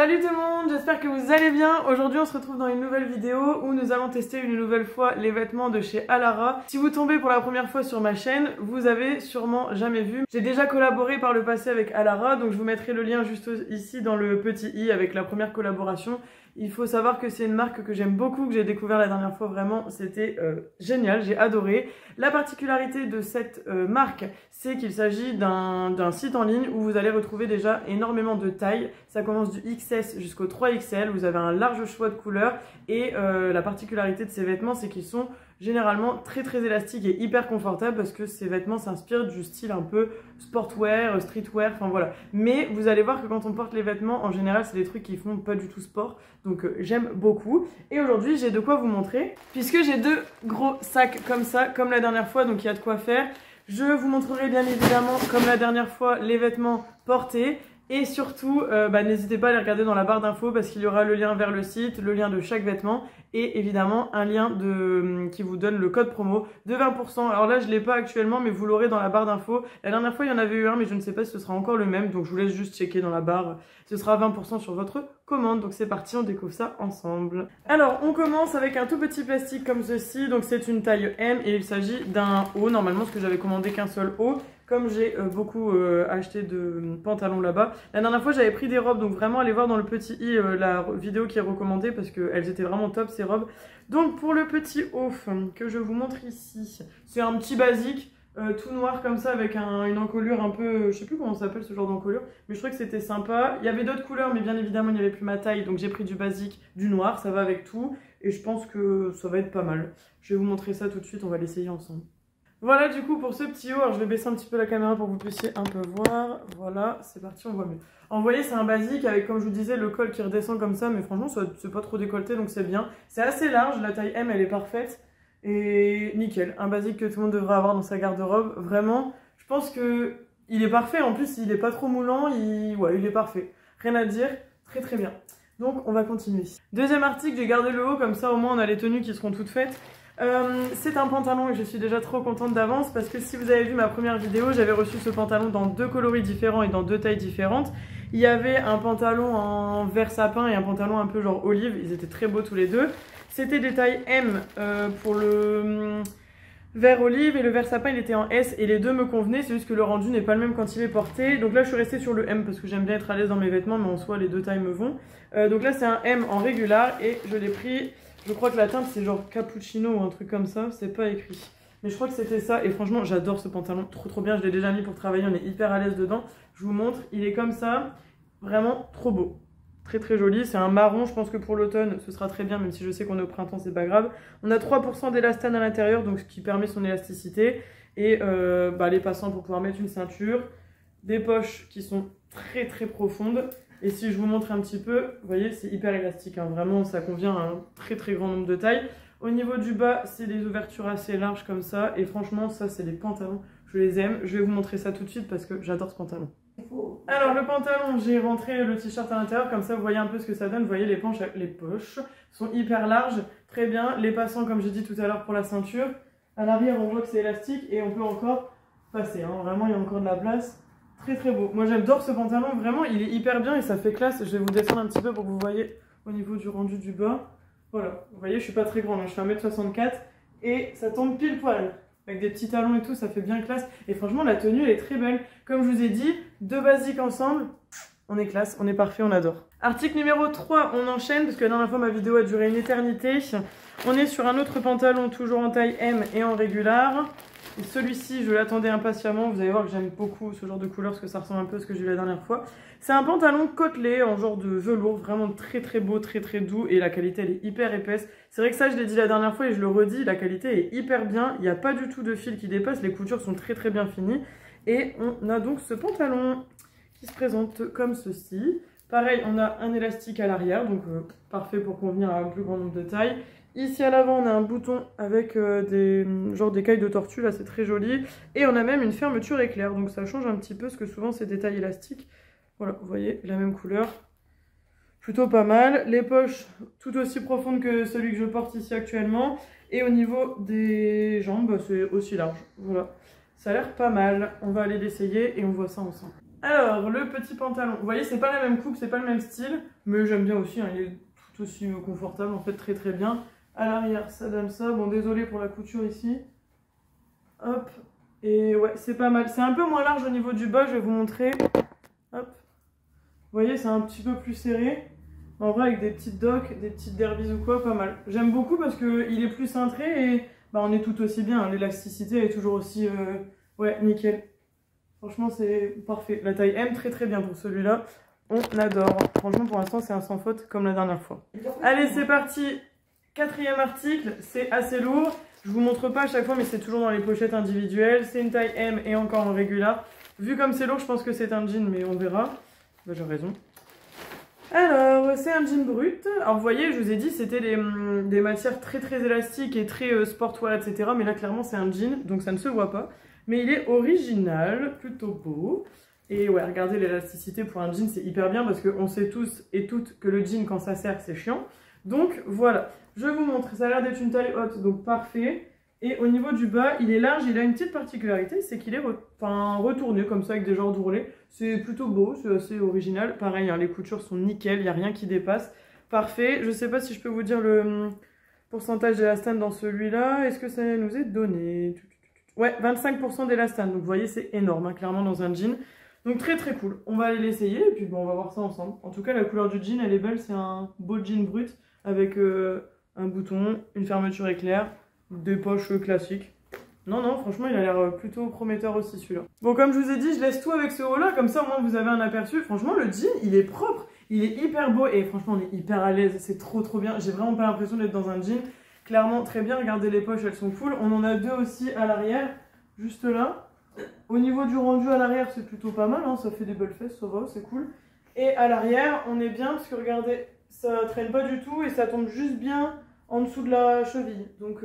Salut tout le monde, j'espère que vous allez bien. Aujourd'hui on se retrouve dans une nouvelle vidéo où nous allons tester une nouvelle fois les vêtements de chez Alara. Si vous tombez pour la première fois sur ma chaîne, vous avez sûrement jamais vu. J'ai déjà collaboré par le passé avec Alara, donc je vous mettrai le lien juste ici dans le petit i avec la première collaboration. Il faut savoir que c'est une marque que j'aime beaucoup, que j'ai découvert la dernière fois, vraiment c'était génial, j'ai adoré. La particularité de cette marque, c'est qu'il s'agit d'un site en ligne où vous allez retrouver déjà énormément de tailles. Ça commence du XS jusqu'au 3XL, vous avez un large choix de couleurs et la particularité de ces vêtements, c'est qu'ils sont généralement très élastiques et hyper confortables parce que ces vêtements s'inspirent du style un peu sportwear, streetwear, enfin voilà. Mais vous allez voir que quand on porte les vêtements, en général, c'est des trucs qui font pas du tout sport. Donc j'aime beaucoup. Et aujourd'hui, j'ai de quoi vous montrer. Puisque j'ai deux gros sacs comme ça, comme la dernière fois, donc il y a de quoi faire. Je vous montrerai bien évidemment, comme la dernière fois, les vêtements portés. Et surtout, n'hésitez pas à les regarder dans la barre d'infos parce qu'il y aura le lien vers le site, le lien de chaque vêtement et évidemment un lien qui vous donne le code promo de 20%. Alors là, je ne l'ai pas actuellement, mais vous l'aurez dans la barre d'infos. La dernière fois, il y en avait eu un, mais je ne sais pas si ce sera encore le même. Donc je vous laisse juste checker dans la barre. Ce sera 20% sur votre commande. Donc c'est parti, on découvre ça ensemble. Alors, on commence avec un tout petit plastique comme ceci. Donc c'est une taille M et il s'agit d'un haut. Normalement, parce que j'avais commandé qu'un seul haut. Comme j'ai beaucoup acheté de pantalons là-bas. La dernière fois, j'avais pris des robes, donc vraiment allez voir dans le petit i la vidéo qui est recommandée parce qu'elles étaient vraiment top ces robes. Donc pour le petit haut que je vous montre ici, c'est un petit basique tout noir comme ça avec une encolure un peu, je sais plus comment ça s'appelle ce genre d'encolure, mais je trouvais que c'était sympa. Il y avait d'autres couleurs, mais bien évidemment il n'y avait plus ma taille, donc j'ai pris du basique, du noir, ça va avec tout. Et je pense que ça va être pas mal. Je vais vous montrer ça tout de suite, on va l'essayer ensemble. Voilà du coup pour ce petit haut, alors je vais baisser un petit peu la caméra pour que vous puissiez un peu voir, voilà, c'est parti, on voit mieux. En voyez, c'est un basique avec, comme je vous disais, le col qui redescend comme ça, mais franchement c'est pas trop décolleté donc c'est bien. C'est assez large, la taille M elle est parfaite et nickel, un basique que tout le monde devrait avoir dans sa garde-robe, vraiment, je pense que il est parfait, en plus il est pas trop moulant, il est parfait, rien à dire, très bien. Donc on va continuer. Deuxième article, j'ai gardé le haut, comme ça au moins on a les tenues qui seront toutes faites. C'est un pantalon et je suis déjà trop contente d'avance parce que si vous avez vu ma première vidéo, j'avais reçu ce pantalon dans deux coloris différents et dans deux tailles différentes. Il y avait un pantalon en vert sapin et un pantalon un peu genre olive, ils étaient très beaux tous les deux. C'était des tailles M pour le vert olive et le vert sapin il était en S et les deux me convenaient, c'est juste que le rendu n'est pas le même quand il est porté. Donc là je suis restée sur le M parce que j'aime bien être à l'aise dans mes vêtements mais en soi les deux tailles me vont. Donc là c'est un M en régular et je l'ai pris... Je crois que la teinte c'est genre cappuccino ou un truc comme ça, c'est pas écrit. Mais je crois que c'était ça et franchement j'adore ce pantalon, trop bien, je l'ai déjà mis pour travailler, on est hyper à l'aise dedans. Je vous montre, il est comme ça, vraiment trop beau. Très joli, c'est un marron, je pense que pour l'automne ce sera très bien même si je sais qu'on est au printemps, c'est pas grave. On a 3% d'élastane à l'intérieur donc ce qui permet son élasticité. Et les passants pour pouvoir mettre une ceinture, des poches qui sont très profondes. Et si je vous montre un petit peu, vous voyez, c'est hyper élastique, hein. Vraiment, ça convient à un très grand nombre de tailles. Au niveau du bas, c'est des ouvertures assez larges comme ça. Et franchement, ça, c'est les pantalons. Je les aime. Je vais vous montrer ça tout de suite parce que j'adore ce pantalon. Alors, le pantalon, j'ai rentré le t-shirt à l'intérieur. Comme ça, vous voyez un peu ce que ça donne. Vous voyez, les poches sont hyper larges. Très bien. Les passants, comme j'ai dit tout à l'heure, pour la ceinture. À l'arrière, on voit que c'est élastique et on peut encore passer, hein. Vraiment, il y a encore de la place. Très beau. Moi j'adore ce pantalon, vraiment il est hyper bien et ça fait classe. Je vais vous descendre un petit peu pour que vous voyez au niveau du rendu du bas. Voilà, vous voyez je suis pas très grande, hein. Je fais 1m64 et ça tombe pile poil. Avec des petits talons et tout, ça fait bien classe. Et franchement la tenue elle est très belle. Comme je vous ai dit, deux basiques ensemble, on est classe, on est parfait, on adore. Article numéro 3, on enchaîne parce que la dernière fois ma vidéo a duré une éternité. On est sur un autre pantalon toujours en taille M et en régular. Et celui-ci, je l'attendais impatiemment. Vous allez voir que j'aime beaucoup ce genre de couleur parce que ça ressemble un peu à ce que j'ai eu la dernière fois. C'est un pantalon côtelé en genre de velours, vraiment très beau, très doux et la qualité elle est hyper épaisse. C'est vrai que ça je l'ai dit la dernière fois et je le redis, la qualité est hyper bien. Il n'y a pas du tout de fil qui dépasse, les coutures sont très bien finies. Et on a donc ce pantalon qui se présente comme ceci. Pareil, on a un élastique à l'arrière, donc parfait pour convenir à un plus grand nombre de tailles. Ici à l'avant on a un bouton avec des cailles de tortue, là c'est très joli. Et on a même une fermeture éclair, donc ça change un petit peu parce que souvent c'est des tailles élastiques. Voilà, vous voyez, la même couleur. Plutôt pas mal. Les poches tout aussi profondes que celui que je porte ici actuellement. Et au niveau des jambes, c'est aussi large. Voilà, ça a l'air pas mal. On va aller l'essayer et on voit ça ensemble. Alors, le petit pantalon. Vous voyez, c'est pas la même coupe, c'est pas le même style, mais j'aime bien aussi, hein, il est tout aussi confortable, en fait, très très bien. À l'arrière, ça donne ça. Bon, désolé pour la couture ici. Hop. Et ouais, c'est pas mal. C'est un peu moins large au niveau du bas, je vais vous montrer. Hop. Vous voyez, c'est un petit peu plus serré. En vrai, avec des petites docks, des petites derbies ou quoi, pas mal. J'aime beaucoup parce qu'il est plus cintré et bah, on est tout aussi bien. L'élasticité est toujours aussi... ouais, nickel. Franchement, c'est parfait. La taille M, très très bien pour celui-là. On adore. Franchement, pour l'instant, c'est un sans faute comme la dernière fois. Allez, c'est parti. 4e article, c'est assez lourd. Je vous montre pas à chaque fois, mais c'est toujours dans les pochettes individuelles. C'est une taille M et encore en régular. Vu comme c'est lourd, je pense que c'est un jean, mais on verra. Bah, j'ai raison. Alors, c'est un jean brut. Alors, vous voyez, je vous ai dit, c'était des matières très très élastiques et très sportwear, etc. Mais là, clairement, c'est un jean, donc ça ne se voit pas. Mais il est original, plutôt beau. Et ouais, regardez l'élasticité pour un jean, c'est hyper bien parce qu'on sait tous et toutes que le jean, quand ça serre, c'est chiant. Donc voilà, je vous montre, ça a l'air d'être une taille haute, donc parfait. Et au niveau du bas, il est large, il a une petite particularité, c'est qu'il est retourné comme ça avec des genres d'ourlets. C'est plutôt beau, c'est assez original. Pareil, hein, les coutures sont nickel, il n'y a rien qui dépasse. Parfait, je ne sais pas si je peux vous dire le pourcentage d'élastane dans celui-là. Est-ce que ça nous est donné? Ouais, 25% d'élastane, donc vous voyez, c'est énorme, hein, clairement dans un jean. Donc très très cool, on va aller l'essayer et puis bon, on va voir ça ensemble. En tout cas, la couleur du jean, elle est belle, c'est un beau jean brut avec un bouton, une fermeture éclair, des poches classiques. Non, non, franchement, il a l'air plutôt prometteur aussi celui-là. Bon, comme je vous ai dit, je laisse tout avec ce haut-là, comme ça au moins vous avez un aperçu. Franchement, le jean, il est propre, il est hyper beau et franchement, on est hyper à l'aise, c'est trop trop bien. J'ai vraiment pas l'impression d'être dans un jean. Clairement, très bien, regardez les poches, elles sont cool. On en a deux aussi à l'arrière, juste là. Au niveau du rendu à l'arrière, c'est plutôt pas mal, hein, ça fait des belles fesses, ça va, c'est cool. Et à l'arrière, on est bien parce que regardez, ça traîne pas du tout et ça tombe juste bien en dessous de la cheville. Donc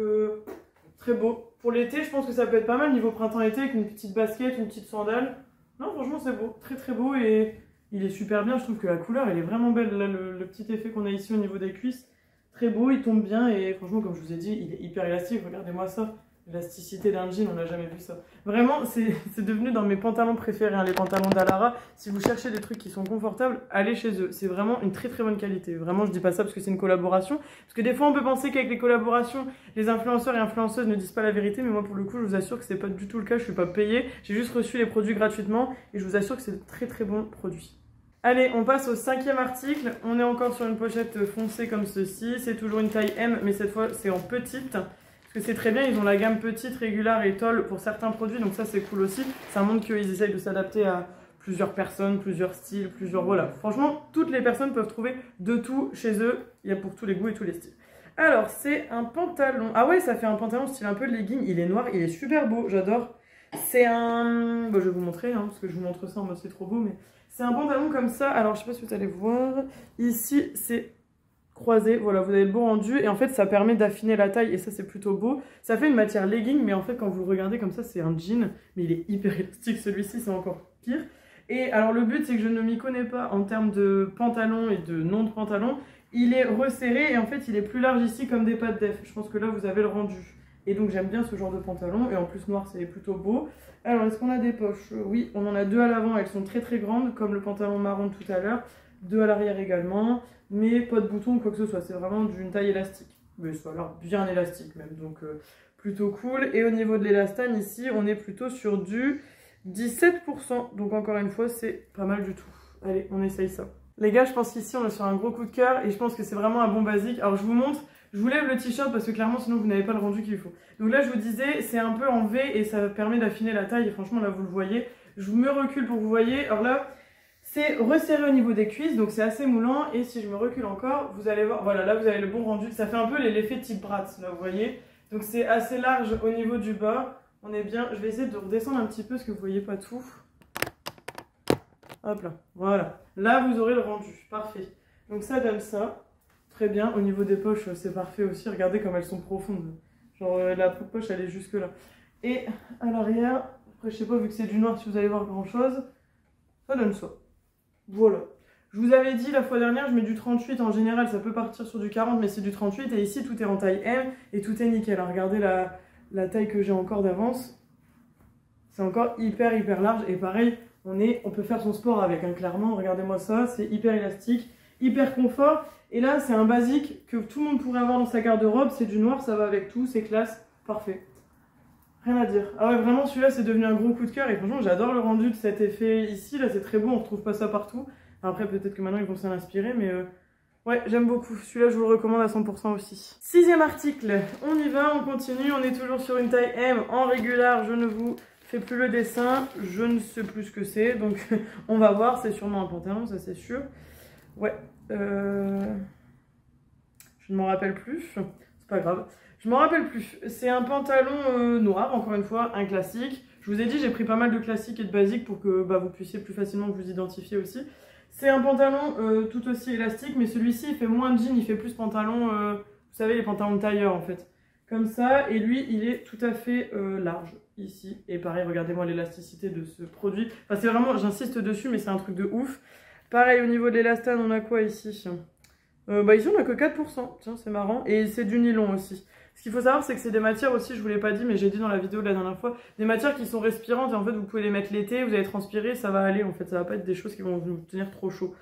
très beau. Pour l'été, je pense que ça peut être pas mal niveau printemps-été avec une petite basket, une petite sandale. Non, franchement, c'est beau, très très beau et il est super bien. Je trouve que la couleur, elle est vraiment belle. Là, le petit effet qu'on a ici au niveau des cuisses, très beau, il tombe bien et franchement, comme je vous ai dit, il est hyper élastique. Regardez-moi ça. L'élasticité d'un jean, on n'a jamais vu ça. Vraiment, c'est devenu dans mes pantalons préférés, hein, les pantalons d'Alara. Si vous cherchez des trucs qui sont confortables, allez chez eux. C'est vraiment une très très bonne qualité. Vraiment, je dis pas ça parce que c'est une collaboration. Parce que des fois, on peut penser qu'avec les collaborations, les influenceurs et influenceuses ne disent pas la vérité. Mais moi, pour le coup, je vous assure que c'est pas du tout le cas. Je suis pas payée. J'ai juste reçu les produits gratuitement. Et je vous assure que c'est de très très bons produits. Allez, on passe au 5e article. On est encore sur une pochette foncée comme ceci. C'est toujours une taille M, mais cette fois, c'est en petite. C'est très bien, ils ont la gamme petite, régulière et tall pour certains produits, donc ça c'est cool aussi. Ça montre qu'ils essayent de s'adapter à plusieurs personnes, plusieurs styles, plusieurs... Voilà, franchement, toutes les personnes peuvent trouver de tout chez eux. Il y a pour tous les goûts et tous les styles. Alors, c'est un pantalon. Ah ouais, ça fait un pantalon style un peu legging. Il est noir, il est super beau, j'adore. C'est un... Bon, je vais vous montrer, hein, parce que je vous montre ça en mode c'est trop beau, mais... C'est un pantalon comme ça. Alors, je sais pas si vous allez voir. Ici, c'est... croisé, voilà, vous avez le beau rendu et en fait ça permet d'affiner la taille et ça c'est plutôt beau. Ça fait une matière legging mais en fait quand vous le regardez comme ça c'est un jean mais il est hyper élastique, celui-ci c'est encore pire. Et alors le but c'est que je ne m'y connais pas en termes de pantalon et de nom de pantalon. Il est resserré et en fait il est plus large ici comme des pattes def. Je pense que là vous avez le rendu. Et donc j'aime bien ce genre de pantalon et en plus noir c'est plutôt beau. Alors est-ce qu'on a des poches? Oui, on en a deux à l'avant, elles sont très très grandes comme le pantalon marron tout à l'heure. Deux à l'arrière également, mais pas de bouton ou quoi que ce soit, c'est vraiment d'une taille élastique. Mais ça a l'air bien élastique même, donc plutôt cool. Et au niveau de l'élastane, ici, on est plutôt sur du 17%, donc encore une fois, c'est pas mal du tout. Allez, on essaye ça. Les gars, je pense qu'ici, on est sur un gros coup de cœur, et je pense que c'est vraiment un bon basique. Alors je vous montre, je vous lève le t-shirt parce que clairement, sinon vous n'avez pas le rendu qu'il faut. Donc là, je vous disais, c'est un peu en V, et ça permet d'affiner la taille, et franchement, là, vous le voyez. Je me recule pour que vous voyez, alors là... C'est resserré au niveau des cuisses, donc c'est assez moulant. Et si je me recule encore, vous allez voir, voilà, là vous avez le bon rendu. Ça fait un peu l'effet type Bratz, là vous voyez. Donc c'est assez large au niveau du bas. On est bien, je vais essayer de redescendre un petit peu parce que vous voyez pas tout. Hop là, voilà. Là vous aurez le rendu, parfait. Donc ça donne ça, très bien. Au niveau des poches, c'est parfait aussi. Regardez comme elles sont profondes. Genre la poche elle est jusque là. Et à l'arrière, après je sais pas vu que c'est du noir si vous allez voir grand chose, ça donne ça. Voilà. Je vous avais dit la fois dernière, je mets du 38 en général, ça peut partir sur du 40, mais c'est du 38. Et ici, tout est en taille M et tout est nickel. Alors, regardez la taille que j'ai encore d'avance. C'est encore hyper large. Et pareil, on peut faire son sport avec, hein, clairement. Regardez-moi ça, c'est hyper élastique, hyper confort. Et là, c'est un basique que tout le monde pourrait avoir dans sa garde-robe. C'est du noir, ça va avec tout, c'est classe, parfait. Rien à dire. Ah ouais, vraiment, celui-là, c'est devenu un gros coup de cœur. Et franchement, j'adore le rendu de cet effet ici. Là, c'est très beau, on retrouve pas ça partout. Après, peut-être que maintenant, ils vont s'en inspirer, mais ouais, j'aime beaucoup. Celui-là, je vous le recommande à 100% aussi. 6e article, on y va, on continue. On est toujours sur une taille M en régular. Je ne vous fais plus le dessin. Je ne sais plus ce que c'est. Donc, on va voir. C'est sûrement un pantalon, ça, c'est sûr. Ouais. Je ne m'en rappelle plus. C'est pas grave. Je m'en rappelle plus. C'est un pantalon noir, encore une fois, un classique. Je vous ai dit, j'ai pris pas mal de classiques et de basiques pour que vous puissiez plus facilement vous identifier aussi. C'est un pantalon tout aussi élastique, mais celui-ci, il fait moins de jean, il fait plus pantalon, vous savez, les pantalons de tailleur, en fait. Comme ça, et lui, il est tout à fait large, ici. Et pareil, regardez-moi l'élasticité de ce produit. Enfin, c'est vraiment, j'insiste dessus, mais c'est un truc de ouf. Pareil, au niveau de l'élastane, on a quoi ici? Ici, on a que 4%. Tiens, c'est marrant. Et c'est du nylon aussi. Ce qu'il faut savoir, c'est que c'est des matières aussi, je vous l'ai pas dit, mais j'ai dit dans la vidéo de la dernière fois, des matières qui sont respirantes et en fait, vous pouvez les mettre l'été, vous allez transpirer, ça va aller en fait, ça va pas être des choses qui vont vous tenir trop chaud.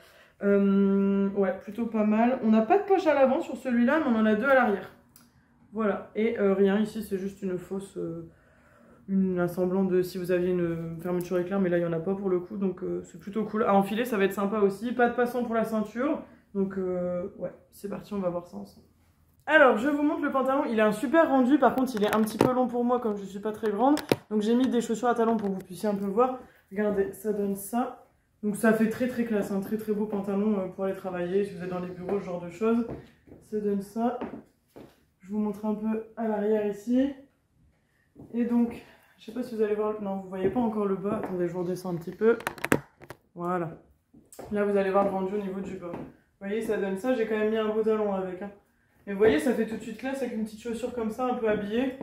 Ouais, plutôt pas mal. On n'a pas de poche à l'avant sur celui-là, mais on en a 2 à l'arrière. Voilà, et rien ici, c'est juste une fausse, un semblant de si vous aviez une fermeture éclair, mais là, il n'y en a pas pour le coup, donc c'est plutôt cool. À enfiler, ça va être sympa aussi. Pas de passant pour la ceinture, donc ouais, c'est parti, on va voir ça ensemble. Alors, je vous montre le pantalon, il a un super rendu, par contre il est un petit peu long pour moi comme je suis pas très grande. Donc j'ai mis des chaussures à talons pour que vous puissiez un peu voir. Regardez, ça donne ça. Donc ça fait très très classe, un très très beau pantalon pour aller travailler, si vous êtes dans les bureaux, ce genre de choses. Ça donne ça. Je vous montre un peu à l'arrière ici. Et donc, je sais pas si vous allez voir, non vous voyez pas encore le bas, attendez je vous redescends un petit peu. Voilà. Là vous allez voir le rendu au niveau du bas. Vous voyez, ça donne ça, j'ai quand même mis un beau talon avec. Hein. Et vous voyez, ça fait tout de suite classe avec une petite chaussure comme ça, un peu habillée.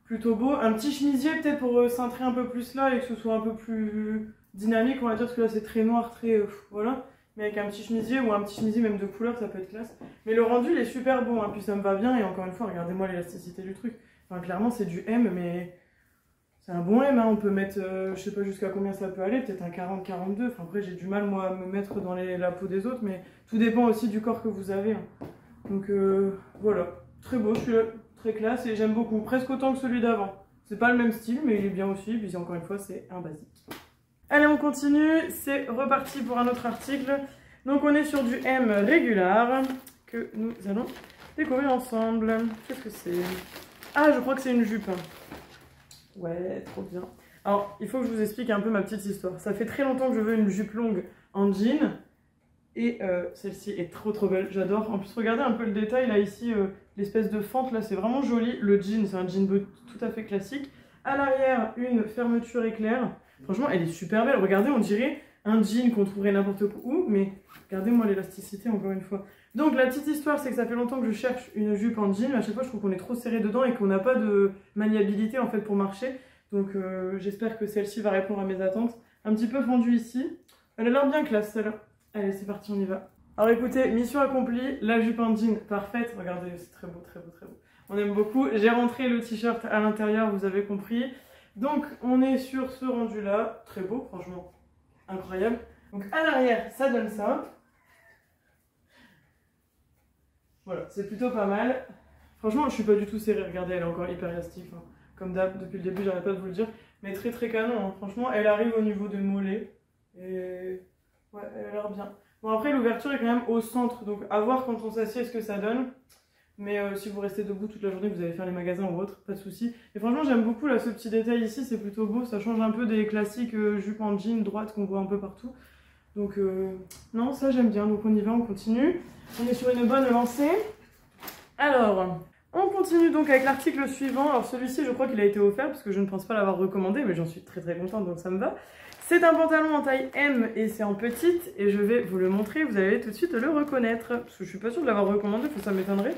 Plutôt beau. Un petit chemisier peut-être pour cintrer un peu plus là et que ce soit un peu plus dynamique, on va dire, parce que là c'est très noir, très... voilà. Mais avec un petit chemisier ou un petit chemisier même de couleur, ça peut être classe. Mais le rendu, il est super bon, hein, puis ça me va bien. Et encore une fois, regardez-moi l'élasticité du truc. Enfin, clairement, c'est du M, mais... C'est un bon M, hein. On peut mettre, je sais pas jusqu'à combien ça peut aller, peut-être un 40-42. Enfin, après, j'ai du mal, moi, à me mettre dans la peau des autres, mais tout dépend aussi du corps que vous avez. Hein. Donc voilà, très beau, je suis là, très classe et j'aime beaucoup, presque autant que celui d'avant. C'est pas le même style, mais il est bien aussi, puis encore une fois, c'est un basique. Allez, on continue, c'est reparti pour un autre article. Donc on est sur du M régular, que nous allons découvrir ensemble. Qu'est-ce que c'est? Ah, je crois que c'est une jupe. Ouais, trop bien. Alors, il faut que je vous explique un peu ma petite histoire. Ça fait très longtemps que je veux une jupe longue en jean. Et celle-ci est trop trop belle, j'adore. En plus, regardez un peu le détail là ici, l'espèce de fente là, c'est vraiment joli. Le jean, c'est un jean bleu tout à fait classique. À l'arrière, une fermeture éclair. Franchement, elle est super belle. Regardez, on dirait un jean qu'on trouverait n'importe où, mais regardez-moi l'élasticité encore une fois. Donc la petite histoire, c'est que ça fait longtemps que je cherche une jupe en jean. À chaque fois, je trouve qu'on est trop serré dedans et qu'on n'a pas de maniabilité en fait pour marcher. Donc j'espère que celle-ci va répondre à mes attentes. Un petit peu fendue ici. Elle a l'air bien classe celle-là. Allez, c'est parti, on y va. Alors écoutez, mission accomplie, la jupe en jean parfaite. Regardez, c'est très beau, très beau, très beau. On aime beaucoup. J'ai rentré le t-shirt à l'intérieur, vous avez compris. Donc, on est sur ce rendu-là. Très beau, franchement. Incroyable. Donc, à l'arrière, ça donne ça. Voilà, c'est plutôt pas mal. Franchement, je suis pas du tout serrée. Regardez, elle est encore hyper élastique. Hein. Comme d'hab, depuis le début, j'arrête pas de vous le dire. Mais très très canon. Hein. Franchement, elle arrive au niveau des mollets. Et... ouais, elle a l'air bien. Bon, après, l'ouverture est quand même au centre, donc à voir quand on s'assied ce que ça donne. Mais si vous restez debout toute la journée, vous allez faire les magasins ou autre, pas de souci. Et franchement, j'aime beaucoup là, ce petit détail ici, c'est plutôt beau. Ça change un peu des classiques jupes en jean droite qu'on voit un peu partout. Donc, non, ça j'aime bien. Donc, on y va, on continue. On est sur une bonne lancée. Alors, on continue donc avec l'article suivant. Alors, celui-ci, je crois qu'il a été offert parce que je ne pense pas l'avoir recommandé, mais j'en suis très très contente, donc ça me va. C'est un pantalon en taille M et c'est en petite et je vais vous le montrer, vous allez tout de suite le reconnaître. Parce que je suis pas sûre de l'avoir recommandé, que ça m'étonnerait.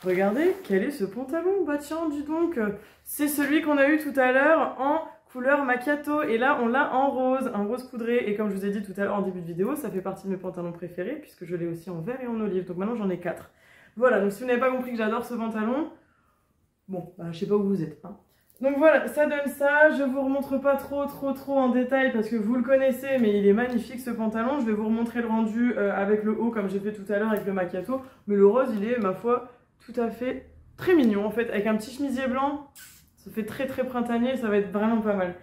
Regardez, quel est ce pantalon? Bah tiens, dis donc, c'est celui qu'on a eu tout à l'heure en couleur macchiato et là on l'a en rose, un rose poudré. Et comme je vous ai dit tout à l'heure en début de vidéo, ça fait partie de mes pantalons préférés puisque je l'ai aussi en vert et en olive. Donc maintenant j'en ai 4. Voilà, donc si vous n'avez pas compris que j'adore ce pantalon, bon, bah je sais pas où vous êtes, hein. Donc voilà, ça donne ça. Je vous remontre pas trop en détail parce que vous le connaissez, mais il est magnifique ce pantalon. Je vais vous remontrer le rendu avec le haut comme j'ai fait tout à l'heure avec le macchiato. Mais le rose, il est, ma foi, tout à fait très mignon en fait. Avec un petit chemisier blanc, ça fait très printanier, ça va être vraiment pas mal.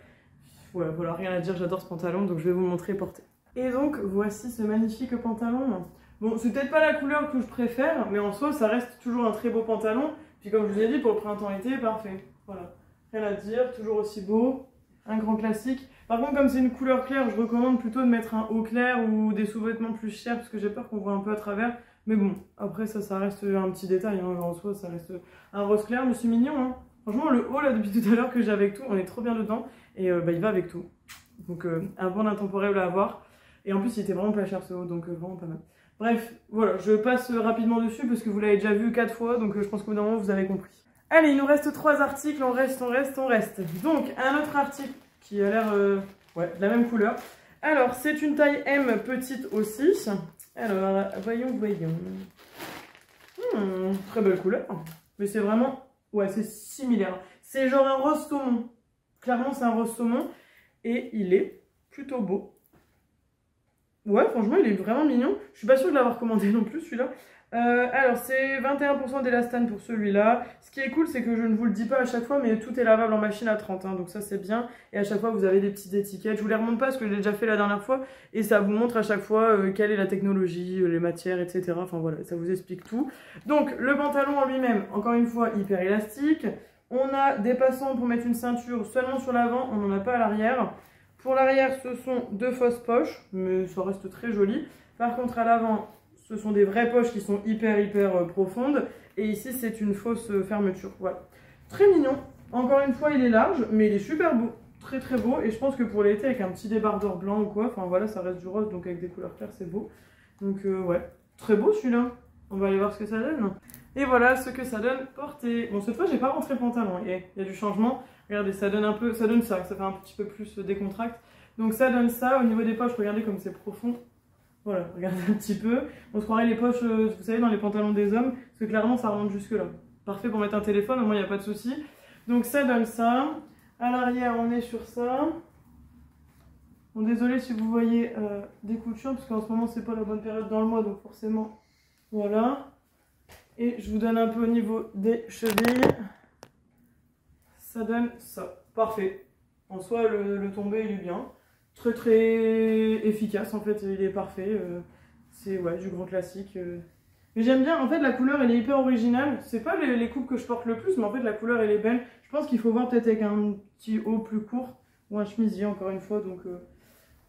Ouais, voilà, rien à dire, j'adore ce pantalon, donc je vais vous le montrer porté. Et donc, voici ce magnifique pantalon. Bon, c'est peut-être pas la couleur que je préfère, mais en soi, ça reste toujours un très beau pantalon. Puis comme je vous ai dit, pour le printemps-été, parfait. Voilà. Rien à dire, toujours aussi beau, un grand classique. Par contre, comme c'est une couleur claire, je recommande plutôt de mettre un haut clair ou des sous-vêtements plus chers parce que j'ai peur qu'on voit un peu à travers. Mais bon, après ça reste un petit détail, hein. En soi, ça reste un rose clair, mais c'est mignon. Hein. Franchement, le haut, là, depuis tout à l'heure que j'ai avec tout, on est trop bien dedans. Et bah, il va avec tout. Donc, un bon intemporel à avoir. Et en plus, il était vraiment pas cher ce haut, donc vraiment pas mal. Bref, voilà, je passe rapidement dessus parce que vous l'avez déjà vu 4 fois, donc je pense qu'au bout d'un moment, vous avez compris. Allez, il nous reste 3 articles, on reste. Donc, un autre article qui a l'air ouais, de la même couleur. Alors, c'est une taille M petite aussi. Alors, voyons. Très belle couleur. Mais c'est vraiment, ouais, c'est similaire. C'est genre un rose saumon. Clairement, c'est un rose saumon. Et il est plutôt beau. Ouais, franchement, il est vraiment mignon. Je suis pas sûre de l'avoir commandé non plus, celui-là. Alors, c'est 21% d'élastane pour celui-là. Ce qui est cool, c'est que je ne vous le dis pas à chaque fois, mais tout est lavable en machine à 30. Hein, donc ça, c'est bien. Et à chaque fois, vous avez des petites étiquettes. Je vous les remonte pas parce que je l'ai déjà fait la dernière fois. Et ça vous montre à chaque fois quelle est la technologie, les matières, etc. Enfin voilà, ça vous explique tout. Donc, le pantalon en lui-même, encore une fois, hyper élastique. On a des passants pour mettre une ceinture seulement sur l'avant. On n'en a pas à l'arrière. Pour l'arrière, ce sont 2 fausses poches, mais ça reste très joli. Par contre, à l'avant, ce sont des vraies poches qui sont hyper profondes. Et ici, c'est une fausse fermeture. Voilà. Très mignon. Encore une fois, il est large, mais il est super beau. Très beau. Et je pense que pour l'été, avec un petit débardeur blanc ou quoi, enfin voilà, ça reste du rose, donc avec des couleurs claires, c'est beau. Donc ouais, très beau celui-là. On va aller voir ce que ça donne. Et voilà ce que ça donne porté. Bon, cette fois, j'ai pas rentré le pantalon. Il y a du changement. Regardez, ça donne un peu, ça fait un petit peu plus décontracte. Donc ça donne ça. Au niveau des poches, regardez comme c'est profond. Voilà, regardez un petit peu. On se croirait les poches, vous savez, dans les pantalons des hommes, parce que clairement, ça remonte jusque là. Parfait pour mettre un téléphone, au moins il n'y a pas de souci. Donc ça donne ça. À l'arrière, on est sur ça. Bon, désolé si vous voyez des coutures, parce qu'en ce moment, c'est pas la bonne période dans le mois, donc forcément, voilà. Et je vous donne un peu au niveau des chevilles. Ça donne ça. Parfait. En soi, le tombé, il est bien. Très efficace, en fait, il est parfait. C'est ouais, du grand classique. Mais j'aime bien, en fait, la couleur, elle est hyper originale. C'est pas les coupes que je porte le plus, mais en fait, la couleur, elle est belle. Je pense qu'il faut voir peut-être avec un petit haut plus court, ou un chemisier, encore une fois, donc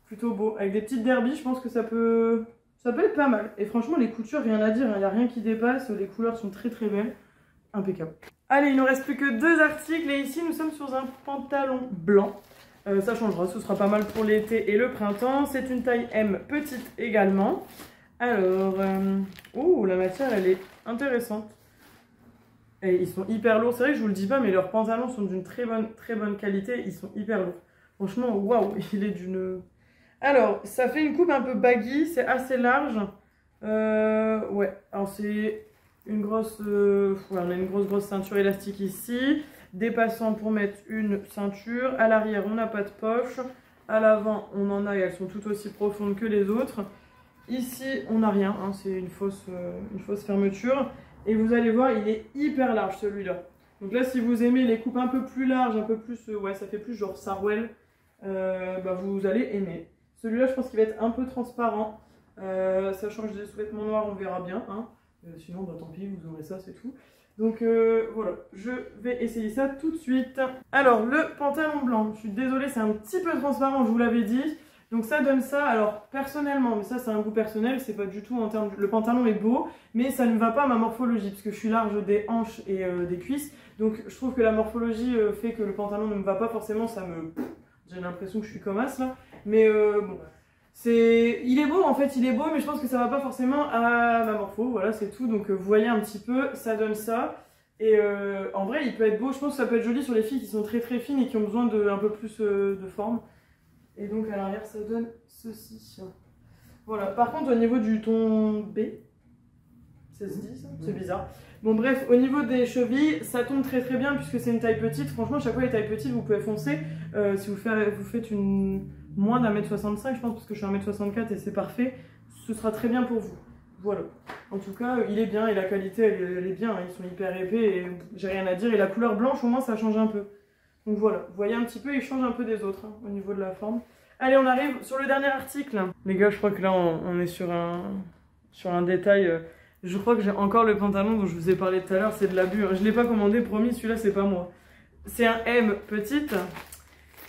plutôt beau. Avec des petites derbies, je pense que ça peut être pas mal. Et franchement, les coutures, rien à dire, il n'y a rien qui dépasse. Les couleurs sont très belles. Impeccable. Allez, il ne nous reste plus que 2 articles. Et ici, nous sommes sur un pantalon blanc. Ça changera, ce sera pas mal pour l'été et le printemps. C'est une taille M petite également. Alors, oh, la matière, elle est intéressante. Et ils sont hyper lourds. C'est vrai que je vous le dis pas, mais leurs pantalons sont d'une très bonne qualité. Ils sont hyper lourds. Franchement, waouh, il est d'une... Alors, ça fait une coupe un peu baggy, c'est assez large. Ouais, alors c'est une grosse... ouais, on a une grosse ceinture élastique ici. Des passants pour mettre une ceinture. À l'arrière, on n'a pas de poche. À l'avant, on en a et elles sont tout aussi profondes que les autres. Ici, on n'a rien, hein, c'est une fausse fermeture. Et vous allez voir, il est hyper large celui-là. Donc là, si vous aimez les coupes un peu plus larges, un peu plus... ouais, ça fait plus genre Sarwell, bah, vous allez aimer. Celui-là, je pense qu'il va être un peu transparent. Sachant que j'ai des sous-vêtements noirs, on verra bien. Hein. Sinon, bah, tant pis, vous aurez ça, c'est tout. Donc voilà, je vais essayer ça tout de suite. Alors, le pantalon blanc, je suis désolée, c'est un petit peu transparent, je vous l'avais dit. Donc ça donne ça, alors personnellement, mais ça c'est un goût personnel, c'est pas du tout en termes... Le pantalon est beau, mais ça ne va pas à ma morphologie, parce que je suis large des hanches et des cuisses. Donc je trouve que la morphologie fait que le pantalon ne me va pas forcément, ça me... J'ai l'impression que je suis comme as là. Mais bon, il est beau en fait, il est beau, mais je pense que ça va pas forcément à ma morpho, voilà c'est tout. Donc vous voyez un petit peu, ça donne ça. Et en vrai il peut être beau, je pense que ça peut être joli sur les filles qui sont très fines et qui ont besoin d'un peu plus de forme. Et donc à l'arrière ça donne ceci. Voilà, par contre au niveau du ton B, Ça se dit ça? C'est bizarre. Bon bref, au niveau des chevilles, ça tombe très très bien puisque c'est une taille petite. Franchement, à chaque fois les tailles petites, vous pouvez foncer. Si vous faites une moins d'1m65, je pense, parce que je suis 1m64 et c'est parfait, ce sera très bien pour vous. Voilà. En tout cas, il est bien et la qualité, elle est bien. Hein. Ils sont hyper épais et j'ai rien à dire. Et la couleur blanche, au moins, ça change un peu. Donc voilà, vous voyez un petit peu, il change un peu des autres hein, au niveau de la forme. Allez, on arrive sur le dernier article. Les gars, je crois que là, on est sur un détail. Je crois que j'ai encore le pantalon dont je vous ai parlé tout à l'heure, c'est de l'abus. Hein. Je ne l'ai pas commandé, promis, celui-là, c'est pas moi. C'est un M petite.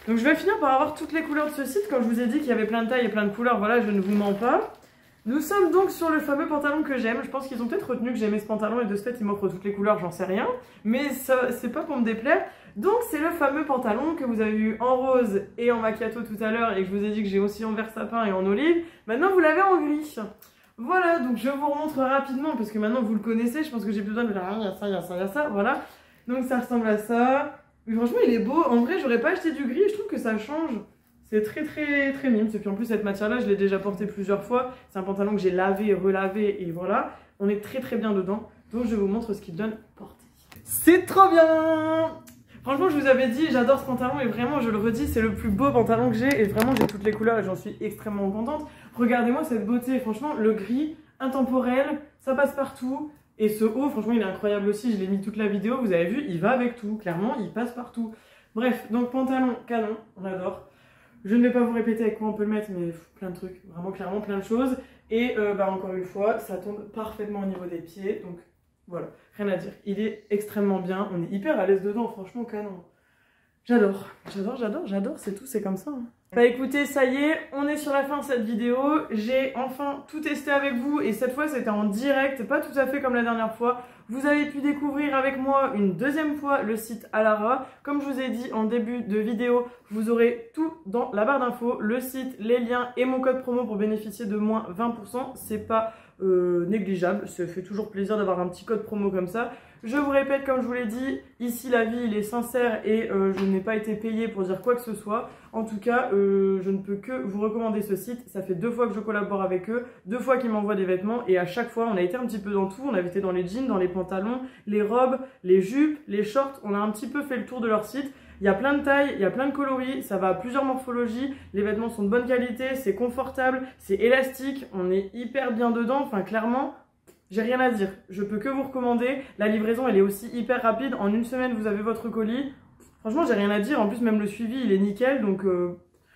Donc je vais finir par avoir toutes les couleurs de ce site. Quand je vous ai dit qu'il y avait plein de tailles et plein de couleurs, voilà, je ne vous mens pas. Nous sommes donc sur le fameux pantalon que j'aime. Je pense qu'ils ont peut-être retenu que j'aimais ce pantalon et de ce fait, ils m'offrent toutes les couleurs, j'en sais rien. Mais c'est pas pour me déplaire. Donc c'est le fameux pantalon que vous avez vu en rose et en macchiato tout à l'heure et que je vous ai dit que j'ai aussi en vert sapin et en olive. Maintenant, vous l'avez en gris. Voilà, donc je vous remontre rapidement parce que maintenant vous le connaissez. Je pense que j'ai plus besoin de dire il y a ça, il y a ça, il y a ça. Voilà. Donc ça ressemble à ça. Mais franchement, il est beau. En vrai, j'aurais pas acheté du gris et je trouve que ça change. C'est très très très mime. Et puis en plus, cette matière-là, je l'ai déjà portée plusieurs fois. C'est un pantalon que j'ai lavé, relavé et voilà. On est très très bien dedans. Donc je vous montre ce qu'il donne porter. C'est trop bien! Franchement, je vous avais dit, j'adore ce pantalon et vraiment, je le redis, c'est le plus beau pantalon que j'ai. Et vraiment, j'ai toutes les couleurs et j'en suis extrêmement contente. Regardez-moi cette beauté. Franchement, le gris, intemporel, ça passe partout. Et ce haut, franchement, il est incroyable aussi. Je l'ai mis toute la vidéo. Vous avez vu, il va avec tout. Clairement, il passe partout. Bref, donc pantalon canon, on adore. Je ne vais pas vous répéter avec quoi on peut le mettre, mais plein de trucs. Vraiment, clairement, plein de choses. Et encore une fois, ça tombe parfaitement au niveau des pieds. Donc voilà, rien à dire. Il est extrêmement bien. On est hyper à l'aise dedans, franchement, canon. J'adore, j'adore, j'adore, j'adore. C'est tout, c'est comme ça. Hein. Bah écoutez, ça y est, on est sur la fin de cette vidéo. J'ai enfin tout testé avec vous et cette fois c'était en direct, pas tout à fait comme la dernière fois. Vous avez pu découvrir avec moi une deuxième fois le site Alara. Comme je vous ai dit en début de vidéo, vous aurez tout dans la barre d'infos, le site, les liens et mon code promo pour bénéficier de moins 20%. C'est pas négligeable, ça fait toujours plaisir d'avoir un petit code promo comme ça. Je vous répète, comme je vous l'ai dit, ici la vie il est sincère et je n'ai pas été payée pour dire quoi que ce soit. En tout cas, je ne peux que vous recommander ce site. Ça fait 2 fois que je collabore avec eux, 2 fois qu'ils m'envoient des vêtements et à chaque fois on a été un petit peu dans tout. On a été dans les jeans, dans les pantalons, les robes, les jupes, les shorts. On a un petit peu fait le tour de leur site. Il y a plein de tailles, il y a plein de coloris, ça va à plusieurs morphologies, les vêtements sont de bonne qualité, c'est confortable, c'est élastique, on est hyper bien dedans, enfin clairement, j'ai rien à dire. Je peux que vous recommander, la livraison elle est aussi hyper rapide, en 1 semaine vous avez votre colis, franchement j'ai rien à dire, en plus même le suivi il est nickel, donc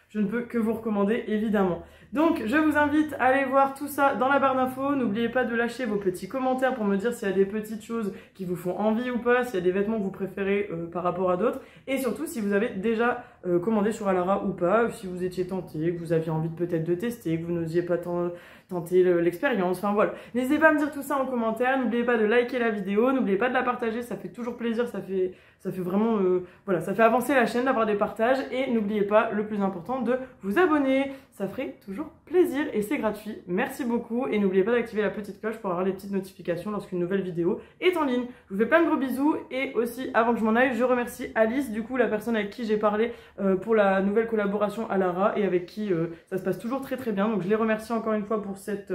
je ne peux que vous recommander évidemment. Donc je vous invite à aller voir tout ça dans la barre d'infos. N'oubliez pas de lâcher vos petits commentaires pour me dire s'il y a des petites choses qui vous font envie ou pas, s'il y a des vêtements que vous préférez par rapport à d'autres. Et surtout si vous avez déjà commandé sur Alara ou pas, si vous étiez tenté, que vous aviez envie peut-être de tester, que vous n'osiez pas tenter l'expérience. Enfin voilà, n'hésitez pas à me dire tout ça en commentaire. N'oubliez pas de liker la vidéo, n'oubliez pas de la partager, ça fait toujours plaisir, ça fait vraiment, voilà, ça fait avancer la chaîne d'avoir des partages. Et n'oubliez pas, le plus important, de vous abonner. Ça ferait toujours plaisir et c'est gratuit. Merci beaucoup et n'oubliez pas d'activer la petite cloche pour avoir les petites notifications lorsqu'une nouvelle vidéo est en ligne. Je vous fais plein de gros bisous et aussi avant que je m'en aille, je remercie Alice, du coup la personne avec qui j'ai parlé pour la nouvelle collaboration Alara et avec qui ça se passe toujours très très bien. Donc je les remercie encore une fois pour cette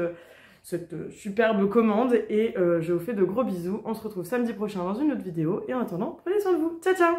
superbe commande et je vous fais de gros bisous. On se retrouve samedi prochain dans une autre vidéo et en attendant, prenez soin de vous. Ciao ciao.